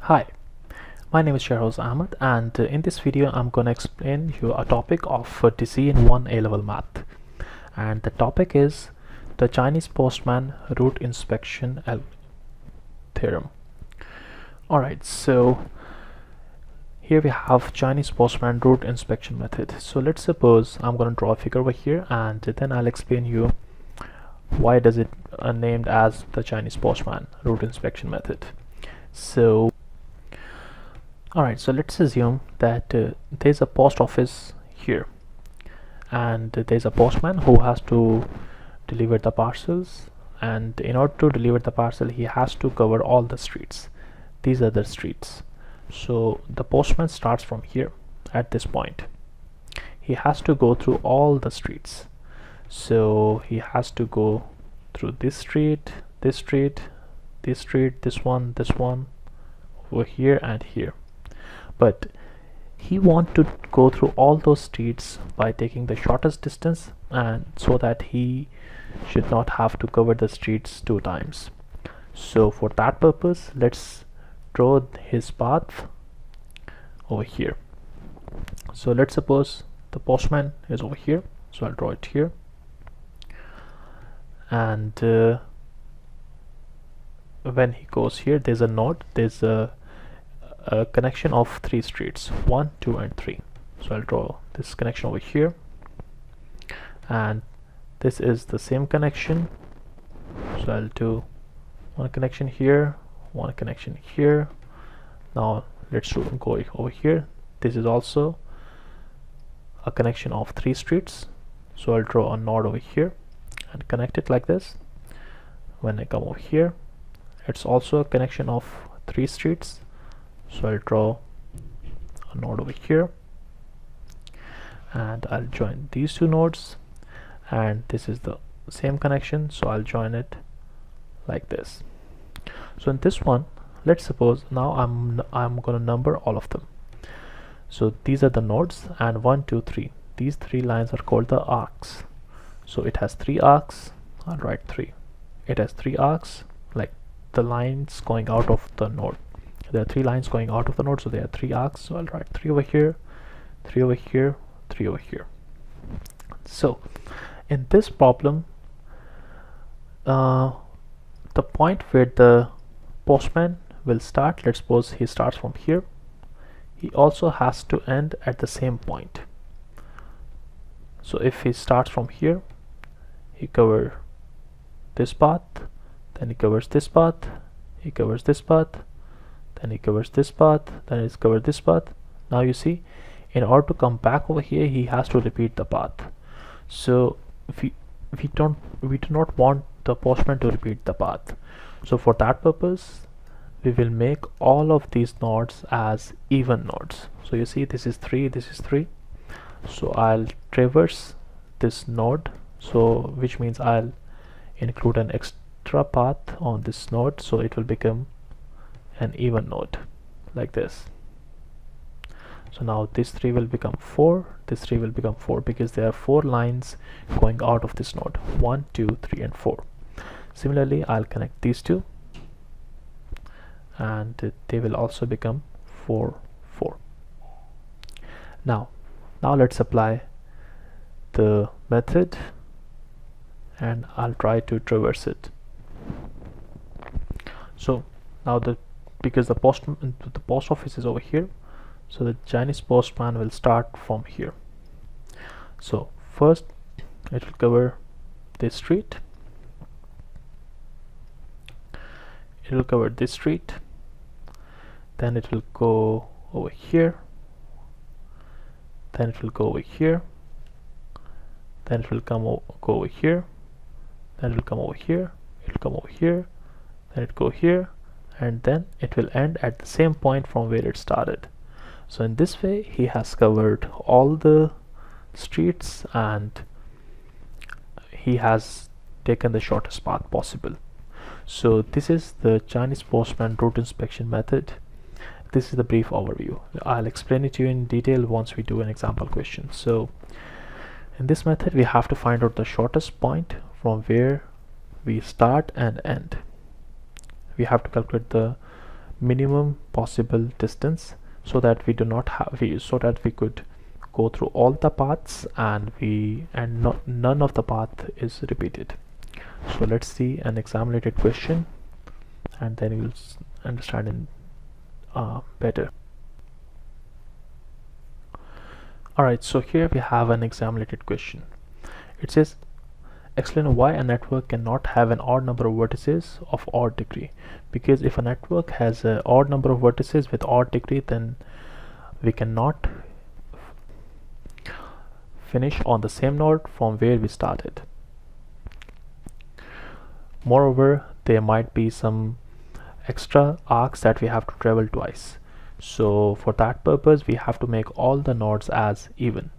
Hi, my name is Shahroz Ahmed, and in this video I'm going to explain you a topic of Decision 1 A-level math, and the topic is the Chinese Postman route inspection theorem. Alright, so here we have Chinese Postman route inspection method. So let's suppose I'm going to draw a figure over here, and then I'll explain you why does it named as the Chinese Postman route inspection method. So alright, so let's assume that there's a post office here, and there's a postman who has to deliver the parcels, and in order to deliver the parcel he has to cover all the streets. These are the streets. So the postman starts from here at this point. He has to go through all the streets. So he has to go through this street, this street, this street, this one, over here and here. But he wants to go through all those streets by taking the shortest distance, and so that he should not have to cover the streets 2 times. So for that purpose, let's draw his path over here. So let's suppose the postman is over here, so I'll draw it here, and when he goes here, there's a node, there's a connection of 3 streets, 1, 2 and 3. So I'll draw this connection over here, and this is the same connection, so I'll do one connection here, one connection here. Now let's go over here. This is also a connection of 3 streets, so I'll draw a node over here and connect it like this. When I come over here, it's also a connection of 3 streets, so I'll draw a node over here, and I'll join these 2 nodes, and this is the same connection, so I'll join it like this. So in this one, let's suppose now I'm gonna number all of them. So these are the nodes, and 1, 2, 3. These 3 lines are called the arcs. So it has 3 arcs. I'll write 3. It has 3 arcs, like the lines going out of the node. There are 3 lines going out of the node, so there are 3 arcs. So I'll write 3 over here, 3 over here, 3 over here. So in this problem, the point where the postman will start, let's suppose he starts from here, he also has to end at the same point. So if he starts from here, he covers this path, then he covers this path, he covers this path, then he covers this path, then he's covered this path. Now you see, in order to come back over here, he has to repeat the path. So we do not want the postman to repeat the path. So for that purpose, we will make all of these nodes as even nodes. So you see, this is 3, this is 3. So I'll traverse this node, so which means I'll include an extra path on this node, so it will become an even node like this. So now this 3 will become 4, this 3 will become 4, because there are 4 lines going out of this node, 1, 2, 3 and 4. Similarly, I'll connect these 2, and they will also become 4, 4. Now let's apply the method, and I'll try to traverse it. So now because the post office is over here, so the Chinese postman will start from here. So first it will cover this street, it will cover this street, then it will go over here, then it will go over here, then it will go over here, then it will come over here, it will come over here, then it go here, and then it will end at the same point from where it started. So in this way, he has covered all the streets, and he has taken the shortest path possible. So this is the Chinese postman route inspection method. This is the brief overview. I'll explain it to you in detail once we do an example question. So in this method, we have to find out the shortest point from where we start and end. We have to calculate the minimum possible distance, so that we do not have so that we could go through all the paths and none of the path is repeated. So let's see an exam related question, and then you'll understand in better. Alright, so here we have an exam related question. It says, explain why a network cannot have an odd number of vertices of odd degree. Because if a network has an odd number of vertices with odd degree, then we cannot finish on the same node from where we started. Moreover, there might be some extra arcs that we have to travel twice. So for that purpose, we have to make all the nodes as even.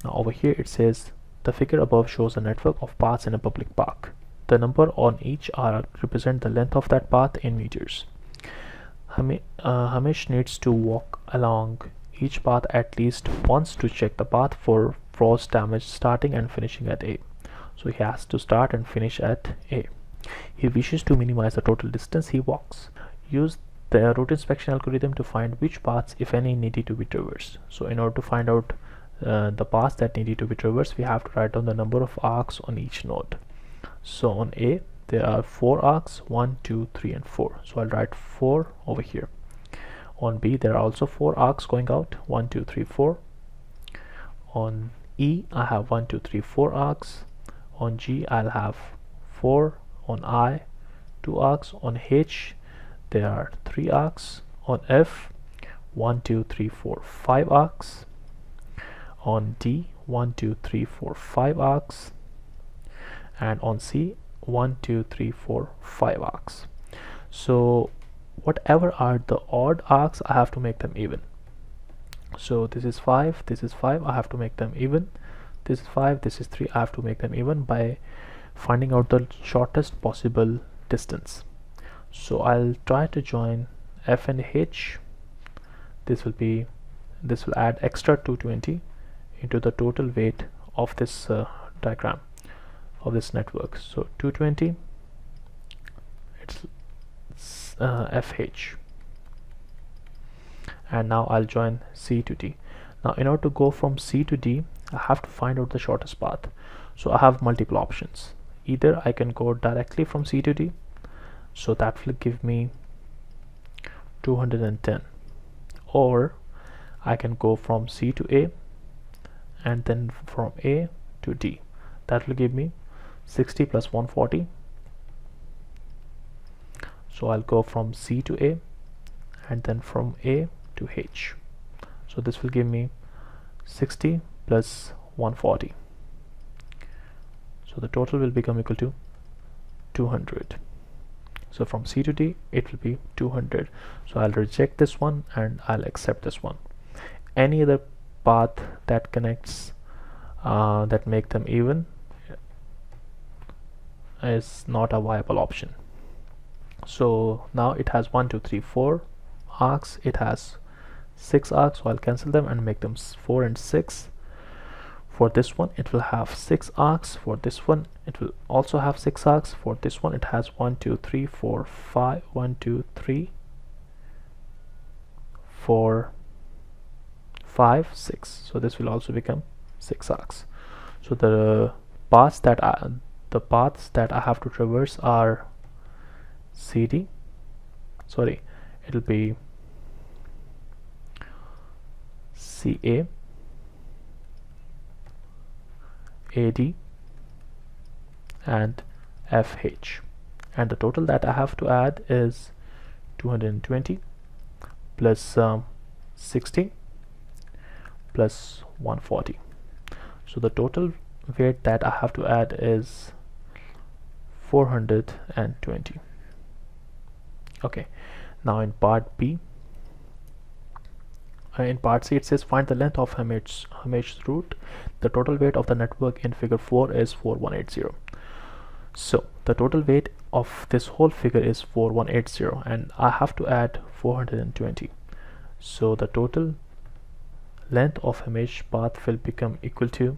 Now over here it says, the figure above shows a network of paths in a public park. The number on each arc represent the length of that path in meters. Hamish needs to walk along each path at least once to check the path for frost damage starting and finishing at A. So he has to start and finish at A. He wishes to minimize the total distance he walks. Use the route inspection algorithm to find which paths, if any, needed to be traversed. So in order to find out the paths that needed to be traversed, we have to write down the number of arcs on each node. So on A there are 4 arcs, 1, 2, 3 and 4. So I'll write 4 over here. On B there are also 4 arcs going out, 1, 2, 3, 4. On E I have 1, 2, 3, 4 arcs. On G I'll have 4. On I 2 arcs. On H there are 3 arcs. On F 1, 2, 3, 4, 5 arcs. On D 1, 2, 3, 4, 5 arcs. And on C 1, 2, 3, 4, 5 arcs. So whatever are the odd arcs, I have to make them even. So this is 5, this is 5, I have to make them even. This is 5, this is 3, I have to make them even by finding out the shortest possible distance. So I'll try to join F and H. This will add extra 220 into the total weight of this diagram of this network. So 220, it's FH. And now I'll join C to D. Now in order to go from C to D, I have to find out the shortest path. So I have multiple options. Either I can go directly from C to D, so that will give me 210, or I can go from C to A and then from A to D. That will give me 60 plus 140. So I'll go from C to A and then from A to H. So this will give me 60 plus 140. So the total will become equal to 200. So from C to D it will be 200. So I'll reject this one and I'll accept this one. Any other path that connects that make them even is not a viable option. So now it has 1, 2, 3, 4 arcs. It has 6 arcs, so I'll cancel them and make them 4 and 6. For this one it will have 6 arcs. For this one it will also have 6 arcs. For this one it has 1, 2, 3, 4, 5, 1, 2, 3, 4, 5, 6. So this will also become 6 arcs. So the paths that I have to traverse are CD. Sorry, it'll be CA, AD and FH, and the total that I have to add is 220 plus 60 plus 140. So the total weight that I have to add is 420. Okay, now in part B, in part C it says find the length of Hamish's route. The total weight of the network in figure 4 is 4180. So the total weight of this whole figure is 4180 and I have to add 420. So the total length of Hamish path will become equal to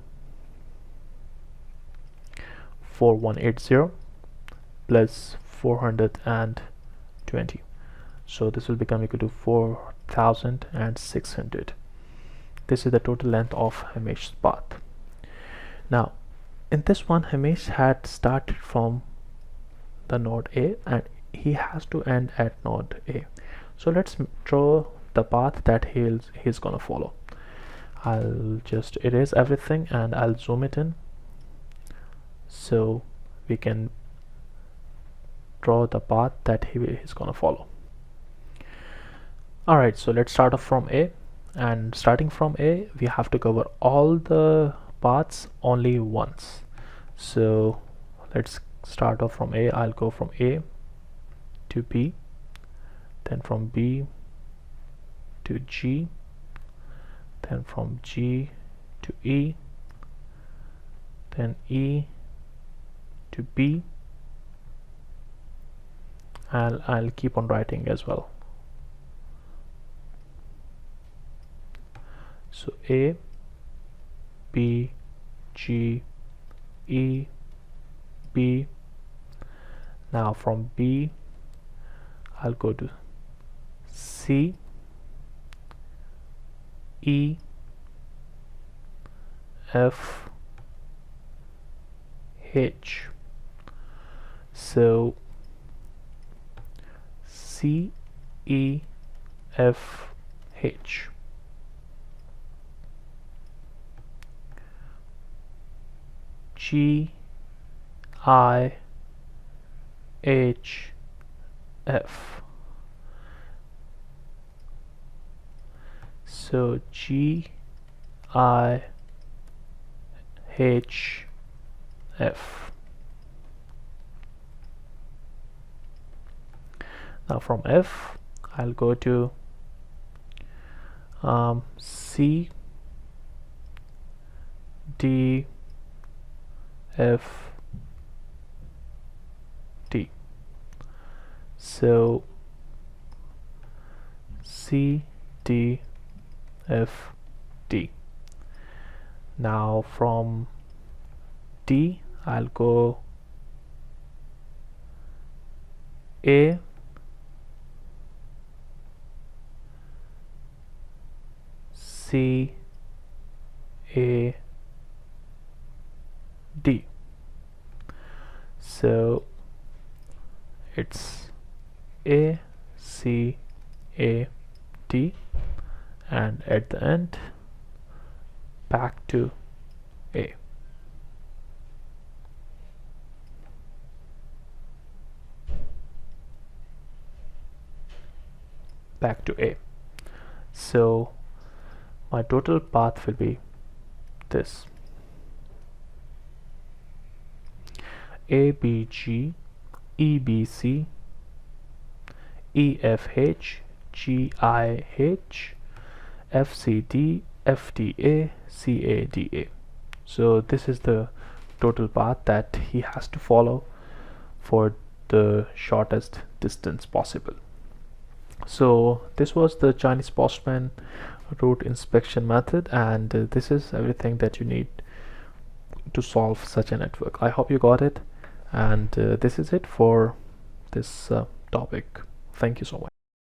4180 plus 420. so this will become equal to 4600. This is the total length of Hamish's path. Now in this one, Hamish had started from the node A and he has to end at node A. So let's draw the path that he's gonna follow. I'll just erase everything and I'll zoom it in so we can draw the path that he's gonna follow. Alright, so let's start off from A, and starting from A we have to cover all the paths only once. So let's start off from A. I'll go from A to B, then from B to G, then from G to E, then E to B, and I'll keep on writing as well. So A, B, G, E, B. Now from B I'll go to C, E, F, H. So C, E, F, H. G, I, H, F. So G, I, H, F. Now from F I'll go to C, D, F, D. So C, D, F, D. Now from D I'll go A, C, A, D. So it's A, C, A, D, and at the end back to A. Back to A. So my total path will be this: A, B, G, E, B, C, E, F, H, G, I, H, F, C, D, F, D, A, C, A, D, A. So this is the total path that he has to follow for the shortest distance possible. So this was the Chinese Postman route inspection method, and this is everything that you need to solve such a network. I hope you got it, and this is it for this topic. Thank you so much.